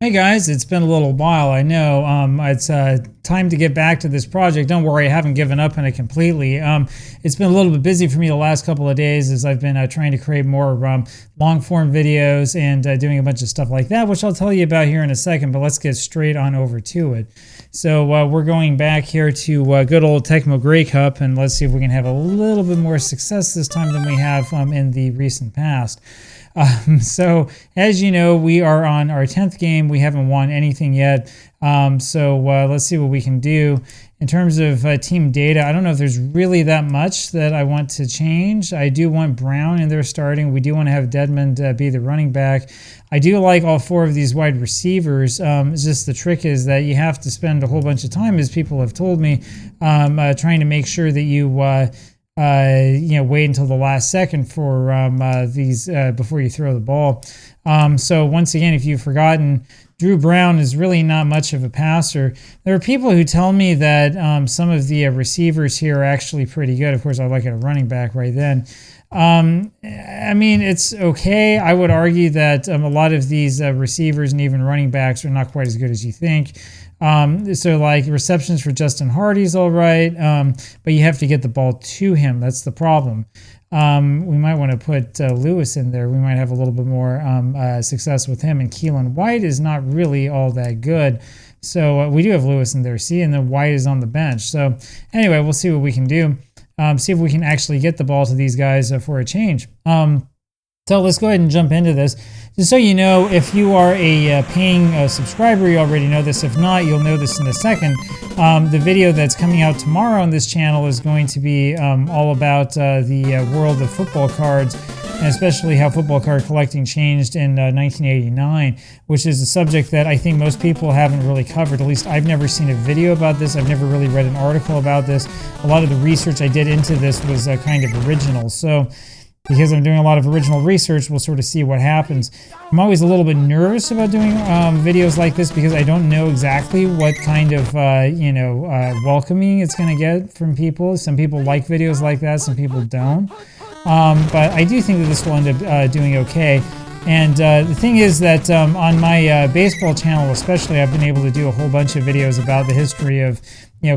Hey guys, it's been a little while. I know it's time to get back to this project. Don't worry, I haven't given up on it completely. It's been a little bit busy for me the last couple of days as I've been trying to create more long form videos and doing a bunch of stuff like that, which I'll tell you about here in a second. But let's get straight on over to it. So we're going back here to good old Tecmo Grey Cup, and let's see if we can have a little bit more success this time than we have in the recent past. So as you know, we are on our 10th game. We haven't won anything yet. So let's see what we can do. In terms of team data, I don't know if there's really that much that I want to change. I do want Brown in there starting. We do want to have Dedmond be the running back. I do like all four of these wide receivers. It's just the trick is that you have to spend a whole bunch of time, as people have told me, trying to make sure that you wait until the last second for these before you throw the ball. So once again, if you've forgotten, Drew Brown is really not much of a passer. There are people who tell me that some of the receivers here are actually pretty good. Of course, I like it a running back right then. I mean, it's okay. I would argue that a lot of these receivers and even running backs are not quite as good as you think. So like receptions for Justin Hardy's all right, but you have to get the ball to him. That's the problem. We might want to put Lewis in there. We might have a little bit more success with him. And Keelan White is not really all that good. So we do have Lewis in there, see, and then White is on the bench. So anyway, we'll see what we can do. See if we can actually get the ball to these guys for a change. So let's go ahead and jump into this. Just so you know, if you are a paying subscriber, you already know this. If not, you'll know this in a second. The video that's coming out tomorrow on this channel is going to be all about the world of football cards, and especially how football card collecting changed in 1989, which is a subject that I think most people haven't really covered. At least I've never seen a video about this. I've never really read an article about this. A lot of the research I did into this was kind of original. So because I'm doing a lot of original research, we'll sort of see what happens. I'm always a little bit nervous about doing videos like this because I don't know exactly what kind of, welcoming it's going to get from people. Some people like videos like that, some people don't. But I do think that this will end up doing okay. And the thing is that on my baseball channel especially, I've been able to do a whole bunch of videos about the history of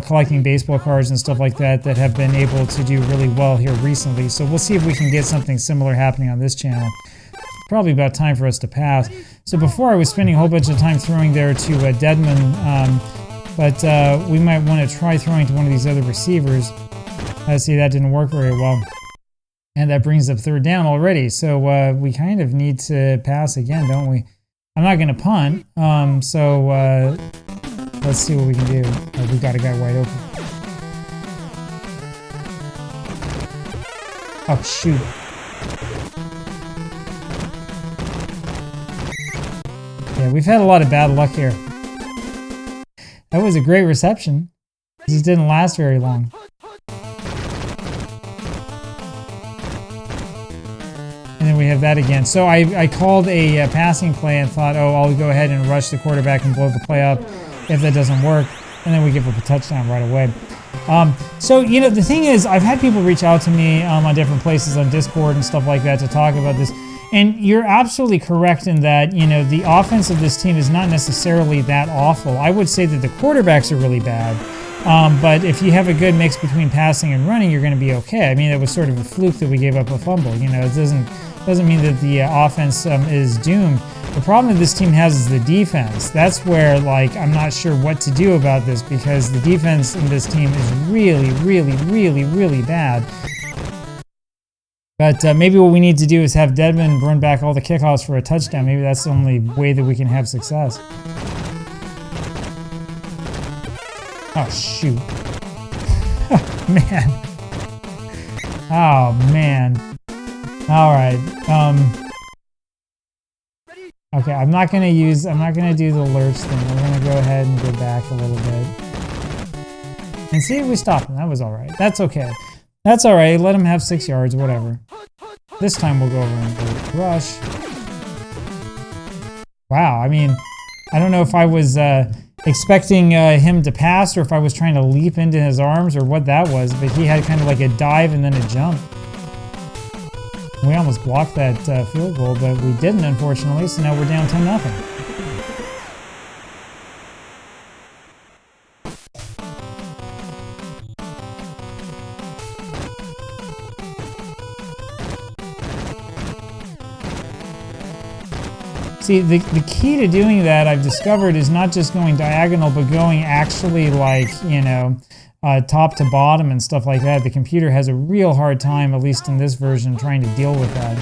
collecting baseball cards and stuff like that have been able to do really well here recently. So we'll see if we can get something similar happening on this channel. Probably about time for us to pass. So before I was spending a whole bunch of time throwing there to Dedmond, but we might want to try throwing to one of these other receivers. See, that didn't work very well. And that brings up third down already. So we kind of need to pass again, don't we? I'm not going to punt. Let's see what we can do. We got a guy wide open. Oh, shoot. Yeah, we've had a lot of bad luck here. That was a great reception. It just didn't last very long. And then we have that again. So I called a passing play and thought, oh, I'll go ahead and rush the quarterback and blow the play up if that doesn't work. And then we give up a touchdown right away. So, the thing is, I've had people reach out to me on different places on Discord and stuff like that to talk about this. And you're absolutely correct in that, the offense of this team is not necessarily that awful. I would say that the quarterbacks are really bad. But if you have a good mix between passing and running, you're going to be okay. I mean, it was sort of a fluke that we gave up a fumble. It doesn't mean that the offense is doomed. The problem that this team has is the defense. That's where, I'm not sure what to do about this because the defense in this team is really, really, really, really bad. But maybe what we need to do is have Dedmond run back all the kickoffs for a touchdown. Maybe that's the only way that we can have success. Oh, shoot. Man. Oh, man. All right. Okay, I'm not going to do the lurch thing. We're going to go ahead and go back a little bit. And see if we stop him. That was all right. That's okay. That's all right. Let him have 6 yards, whatever. This time we'll go over and go rush. Wow, I mean, I don't know if I was expecting him to pass or if I was trying to leap into his arms or what that was, but he had kind of like a dive and then a jump. We almost blocked that field goal, but we didn't, unfortunately, so now we're down 10-0. See, the key to doing that, I've discovered, is not just going diagonal, but going actually like, you know, top to bottom and stuff like that. The computer has a real hard time, at least in this version, trying to deal with that.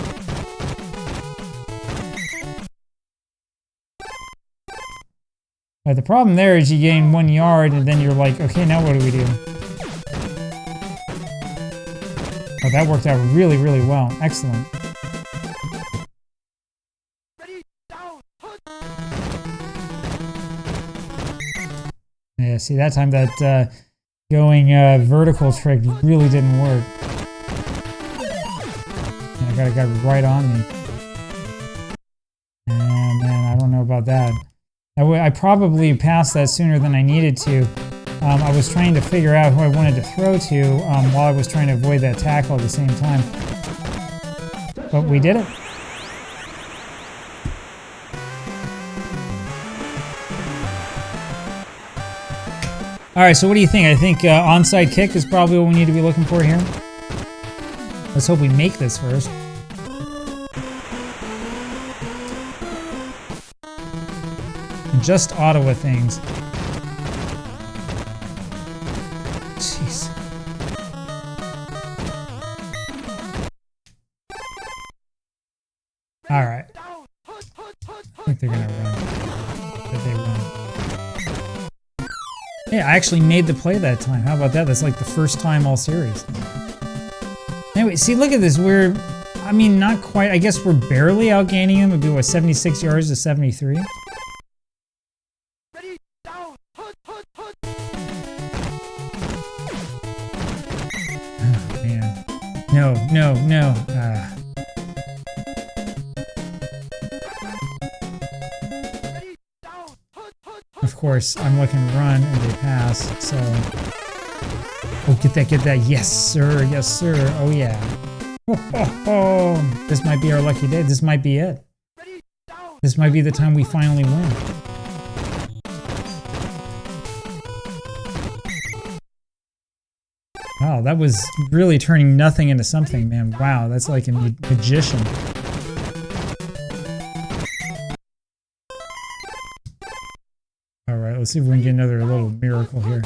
But the problem there is you gain 1 yard and then you're like, okay, now what do we do? Oh, that worked out really, really well. Excellent. Yeah, see, that time that going vertical trick really didn't work. And I got a guy right on me. And man, I don't know about that. I probably passed that sooner than I needed to. I was trying to figure out who I wanted to throw to while I was trying to avoid that tackle at the same time. But we did it. Alright, so what do you think? I think onside kick is probably what we need to be looking for here. Let's hope we make this first. Just Ottawa things. Jeez. Alright. I think they're gonna run. Did they run? Yeah, I actually made the play that time. How about that? That's like the first time all series. Anyway, see, look at this. I mean, not quite. I guess we're barely outgaining him. It'd be, what, 76 yards to 73? No. Of course, I'm looking to run and they pass, so... Oh, get that. Yes, sir. Oh, yeah. Oh. This might be our lucky day. This might be it. This might be the time we finally win. Wow, that was really turning nothing into something, man. Wow, that's like a magician. Alright, let's see if we can get another little miracle here.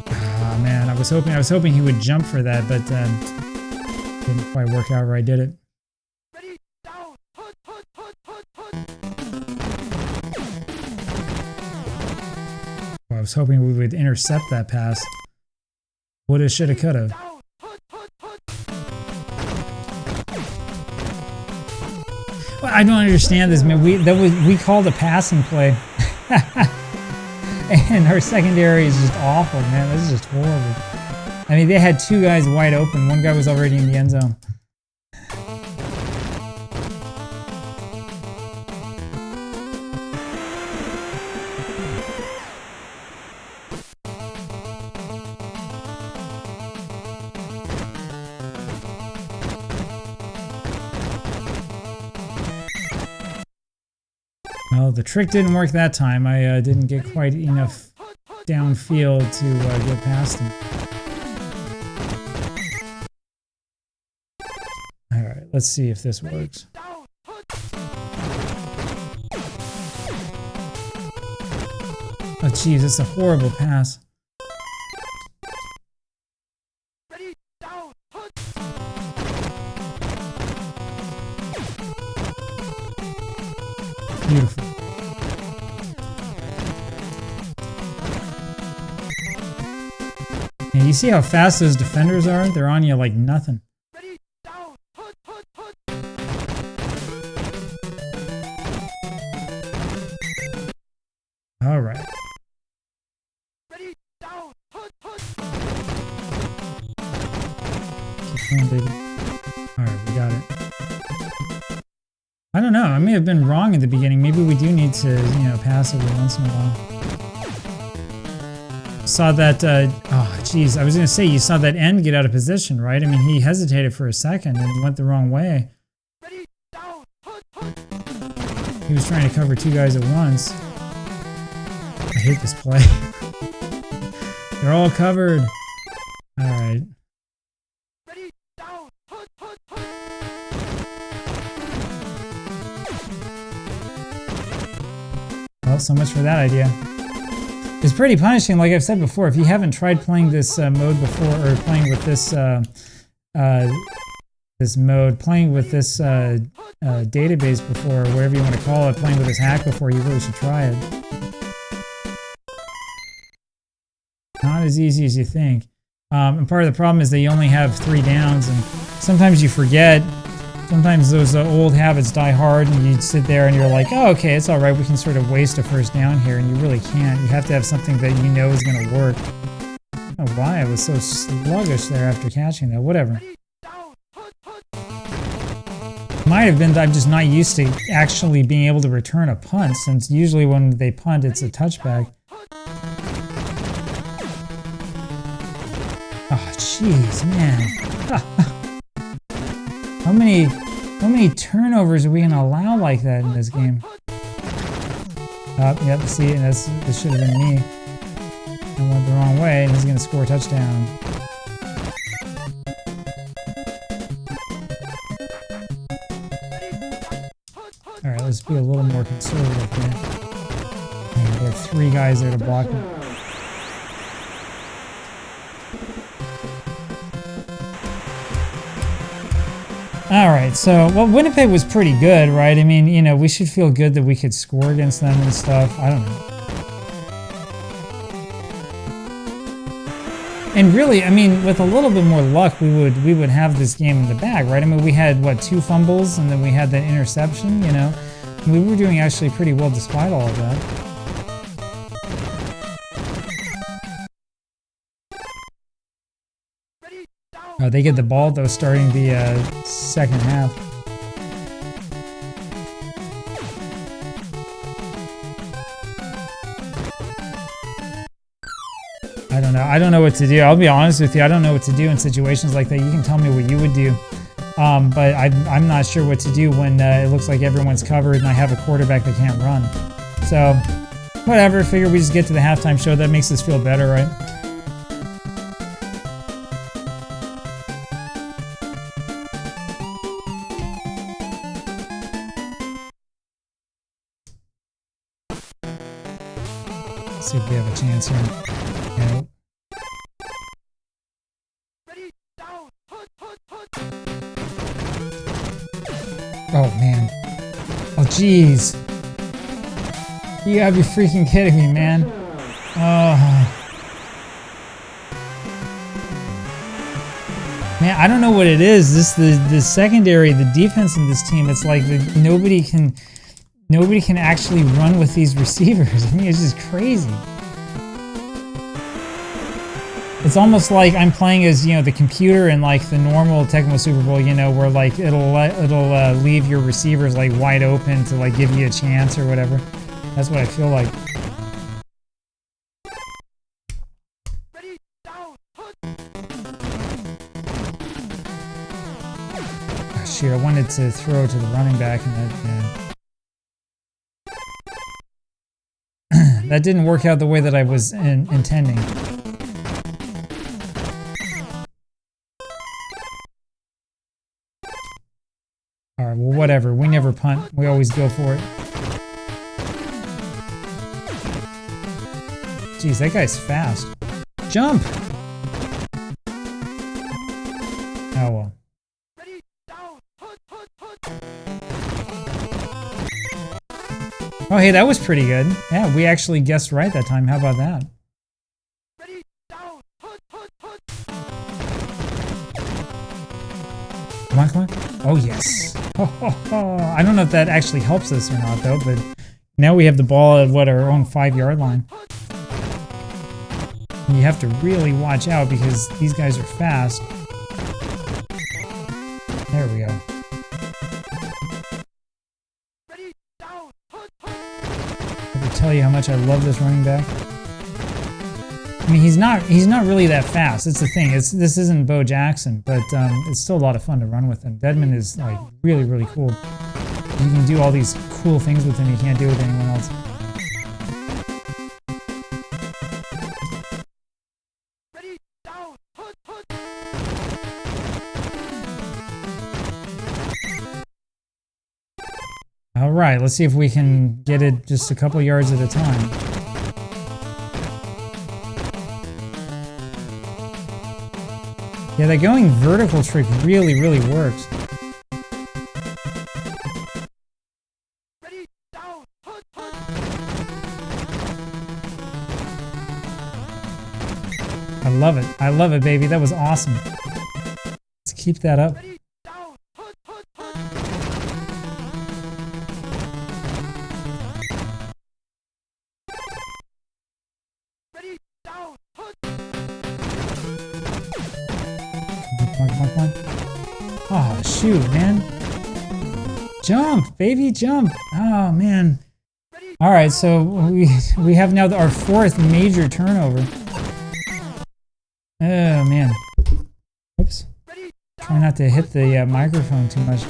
Ah, man, I was hoping he would jump for that, but didn't quite work out where I did it. I was hoping we would intercept that pass. Woulda, shoulda, coulda. Well, I don't understand this, man. We called a passing play, and our secondary is just awful, man. This is just horrible. I mean, they had two guys wide open. One guy was already in the end zone. Well, the trick didn't work that time. I didn't get quite enough downfield to get past him. Alright, let's see if this works. Oh, jeez, it's a horrible pass. Beautiful. And you see how fast those defenders are? They're on you like nothing. All right. Keep going, baby. All right, we got it. I don't know. I may have been wrong at the beginning. Maybe we do need to, pass every once in a while. Saw that, oh, geez. I was going to say, you saw that end get out of position, right? I mean, he hesitated for a second and went the wrong way. He was trying to cover two guys at once. I hate this play. They're all covered. All right. Well, so much for that idea. It's pretty punishing, like I've said before. If you haven't tried playing this mode before, or playing with this playing with this database before, or whatever you want to call it, playing with this hack before, you really should try it. Not as easy as you think. And part of the problem is that you only have 3 downs, and sometimes you forget. Sometimes those old habits die hard, and you sit there and you're like, oh, okay, it's all right. We can sort of waste a first down here, and you really can't. You have to have something that you know is going to work. I don't know why I was so sluggish there after catching that. Whatever. Might have been that I'm just not used to actually being able to return a punt, since usually when they punt, it's a touchback. Oh, jeez, man. How many turnovers are we gonna allow like that in this game? Oh, yep, see, this should have been me. I went the wrong way, and he's gonna score a touchdown. Alright, let's be a little more conservative here. Man, there are 3 guys there to block me. Alright, so, well, Winnipeg was pretty good, right? I mean, you know, we should feel good that we could score against them and stuff. I don't know. And really, I mean, with a little bit more luck, we would have this game in the bag, right? I mean, we had, what, 2 fumbles, and then we had that interception, you know? We were doing actually pretty well despite all of that. Oh, they get the ball, though, starting the second half. I don't know. I don't know what to do. I'll be honest with you. I don't know what to do in situations like that. You can tell me what you would do. But I'm not sure what to do when it looks like everyone's covered and I have a quarterback that can't run. So, whatever. Figure we just get to the halftime show. That makes us feel better, right? Let's see if we have a chance here. Nope. Oh, man. Oh, jeez. You gotta be freaking kidding me, man. Oh. Man, I don't know what it is. The secondary, the defense in this team, it's like nobody can actually run with these receivers. I mean, it's just crazy. It's almost like I'm playing as, you know, the computer in like the normal Tecmo Super Bowl, you know, where like it'll leave your receivers like wide open to like give you a chance or whatever. That's what I feel like. Oh, shoot, I wanted to throw to the running back, and that didn't work out the way that I was intending. Alright, well, whatever. We never punt. We always go for it. Jeez, that guy's fast. Jump! Oh, well. Oh, hey, that was pretty good. Yeah, we actually guessed right that time. How about that? Come on, come on. Oh, yes. I don't know if that actually helps us or not, though, but now we have the ball at, what, our own 5-yard line. And you have to really watch out because these guys are fast. There we go. I can tell you how much I love this running back. I mean, he's not really that fast. It's the thing. This isn't Bo Jackson, but it's still a lot of fun to run with him. Dedmon is like really, really cool. You can do all these cool things with him you can't do with anyone else. All right, let's see if we can get it just a couple yards at a time. Yeah, that going vertical trick really, really works. I love it. I love it, baby. That was awesome. Let's keep that up. Come on. Oh, shoot, man. Jump, baby, jump. Oh, man. All right, so we have now our fourth major turnover. Oh, man. Oops. Try not to hit the microphone too much.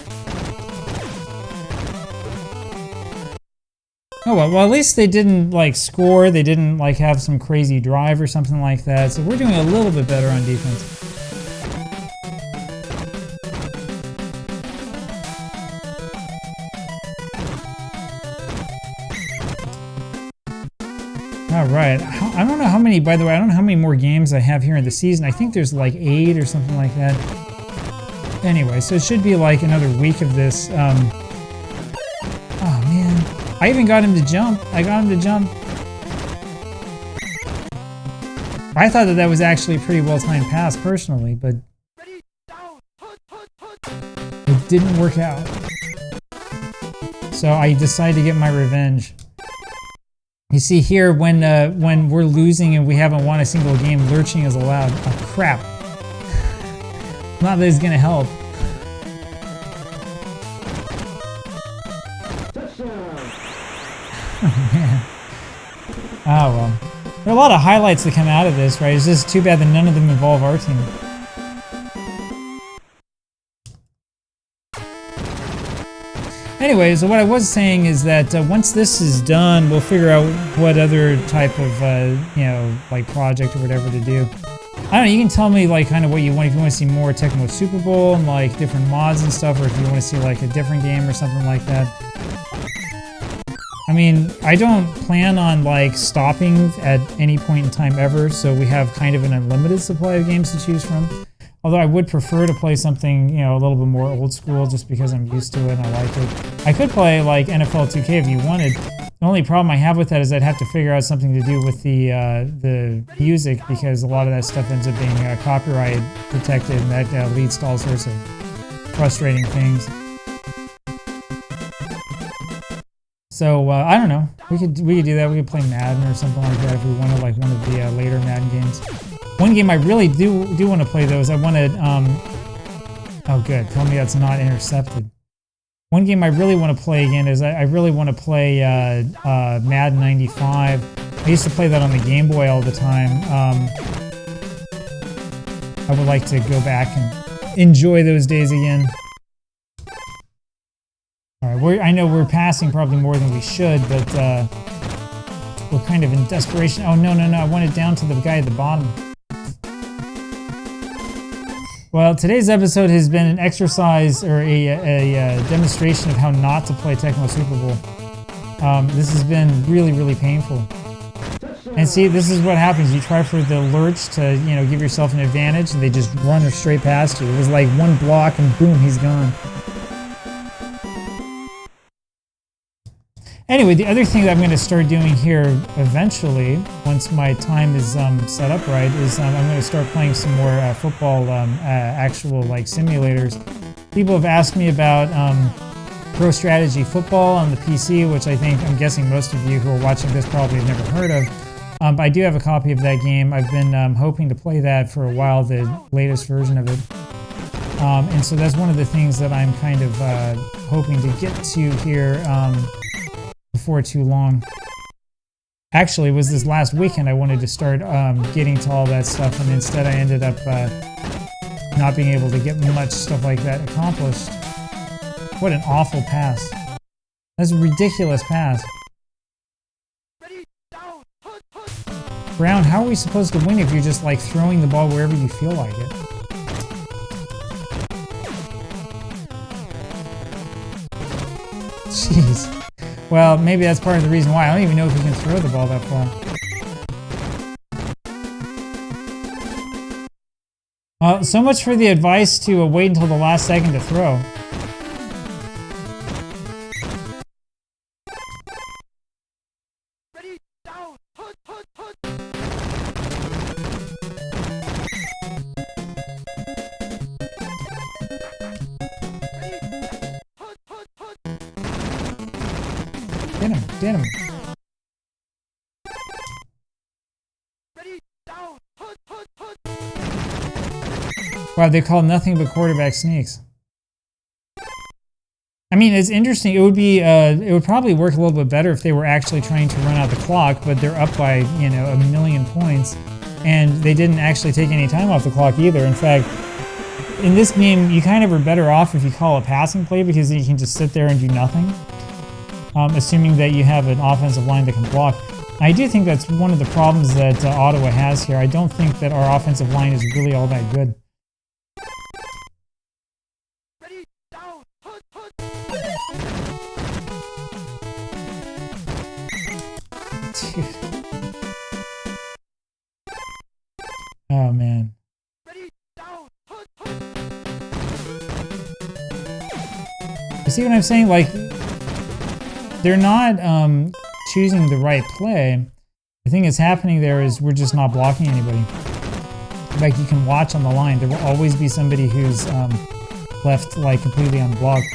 Oh, well, at least they didn't, like, score. They didn't, like, have some crazy drive or something like that. So we're doing a little bit better on defense. All right. I don't know how many, by the way, I don't know how many more games I have here in the season. I think there's like 8 or something like that. Anyway, so it should be like another week of this. Oh, man. I even got him to jump. I got him to jump. I thought that was actually a pretty well-timed pass, personally, but it didn't work out. So I decided to get my revenge. You see here, when we're losing and we haven't won a single game, lurching is allowed. Oh, crap. Not that it's going to help. Oh, man. Oh, well. There are a lot of highlights that come out of this, right? It's just too bad that none of them involve our team. Anyway, so what I was saying is that once this is done, we'll figure out what other type of, you know, like project or whatever to do. I don't know, you can tell me like kind of what you want, if you want to see more Tecmo Super Bowl and like different mods and stuff, or if you want to see like a different game or something like that. I mean, I don't plan on like stopping at any point in time ever, so we have kind of an unlimited supply of games to choose from. Although I would prefer to play something, you know, a little bit more old school just because I'm used to it and I like it. I could play like NFL 2K if you wanted. The only problem I have with that is I'd have to figure out something to do with the music, because a lot of that stuff ends up being copyright protected, and that leads to all sorts of frustrating things. So I don't know. We could do that. We could play Madden or something like that if we wanted, like one of the later Madden games. One game I really do want to play though is I wanted. Oh, good. Tell me that's not intercepted. One game I really want to play again is I really want to play Madden 95. I used to play that on the Game Boy all the time. I would like to go back and enjoy those days again. All right, I know we're passing probably more than we should, but we're kind of in desperation. Oh, no. I want it down to the guy at the bottom. Well, today's episode has been an exercise or a demonstration of how not to play Tecmo Super Bowl. This has been really, really painful. And see, this is what happens. You try for the lurch to, you know, give yourself an advantage, and they just run straight past you. It was like one block, and boom, he's gone. Anyway, the other thing that I'm going to start doing here eventually, once my time is set up right, is I'm going to start playing some more football, actual like simulators. People have asked me about Pro Strategy Football on the PC, which I'm guessing most of you who are watching this probably have never heard of. But I do have a copy of that game. I've been hoping to play that for a while, the latest version of it. And so that's one of the things that I'm kind of hoping to get to here before too long. Actually, it was this last weekend I wanted to start getting to all that stuff, and instead I ended up not being able to get much stuff like that accomplished. What an awful pass. That's a ridiculous pass. Brown, how are we supposed to win if you're just like throwing the ball wherever you feel like it? Jeez. Well, maybe that's part of the reason why. I don't even know if he can throw the ball that far. So much for the advice to wait until the last second to throw. Ready, down, hut, hut, hut. Get him, get him. Ready, down, hut, hut, hut. Wow, they call nothing but quarterback sneaks. I mean, it's interesting. It would be, it would probably work a little bit better if they were actually trying to run out the clock, but they're up by, you know, 1,000,000 points, and they didn't actually take any time off the clock either. In fact, in this game, you kind of are better off if you call a passing play because you can just sit there and do nothing, assuming that you have an offensive line that can block. I do think that's one of the problems that Ottawa has here. I don't think that our offensive line is really all that good. Ready, down, hut, hut. Dude. Oh, man. Ready, down, hut, hut. You see what I'm saying? Like, they're not choosing the right play. The thing that's happening there is we're just not blocking anybody. Like, you can watch on the line. There will always be somebody who's left, like, completely unblocked.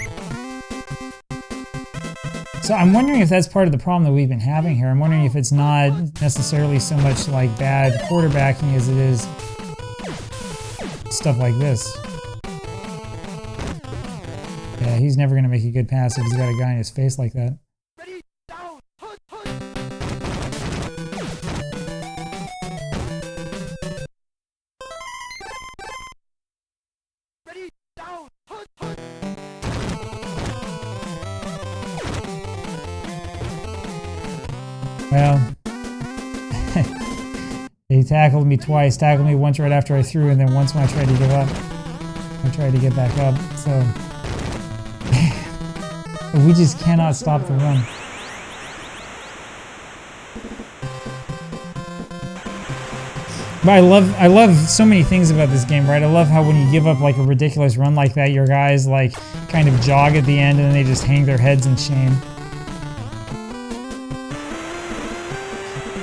So I'm wondering if that's part of the problem that we've been having here. I'm wondering if it's not necessarily so much like bad quarterbacking as it is stuff like this. Yeah, he's never going to make a good pass if he's got a guy in his face like that. Ready, down, hut, hut. Ready, down, hut, hut. Well, he tackled me twice. Tackled me once right after I threw, and then once when I tried to give up. I tried to get back up, so... we just cannot stop the run. But I love so many things about this game, right? I love how when you give up like a ridiculous run like that, your guys like kind of jog at the end and then they just hang their heads in shame.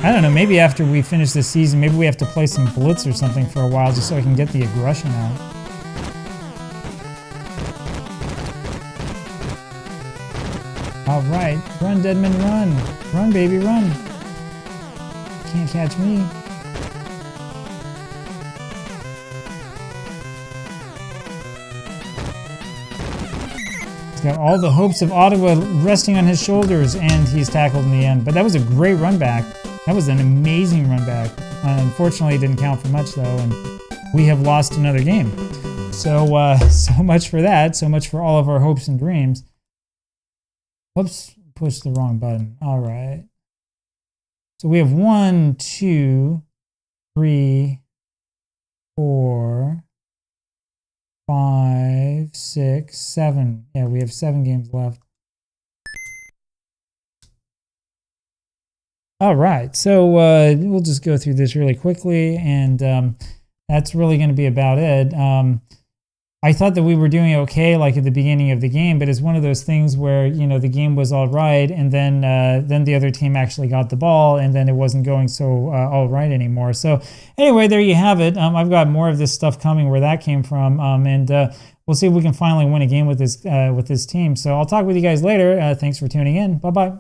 I don't know, maybe after we finish this season, maybe we have to play some blitz or something for a while just so I can get the aggression out. All right, run, Deadman, run. Run, baby, run. Can't catch me. He's got all the hopes of Ottawa resting on his shoulders, and he's tackled in the end. But that was a great run back. That was an amazing run back. Unfortunately, it didn't count for much, though, and we have lost another game. So, so much for that. So much for all of our hopes and dreams. Whoops, pushed the wrong button. All right. So we have 1, 2, 3, 4, 5, 6, 7. Yeah, we have 7 games left. All right, so we'll just go through this really quickly, and that's really going to be about it. I thought that we were doing okay, like at the beginning of the game, but it's one of those things where, you know, the game was all right, and then the other team actually got the ball, and then it wasn't going so all right anymore. So anyway, there you have it. I've got more of this stuff coming where that came from, and we'll see if we can finally win a game with this team. So I'll talk with you guys later. Thanks for tuning in. Bye-bye.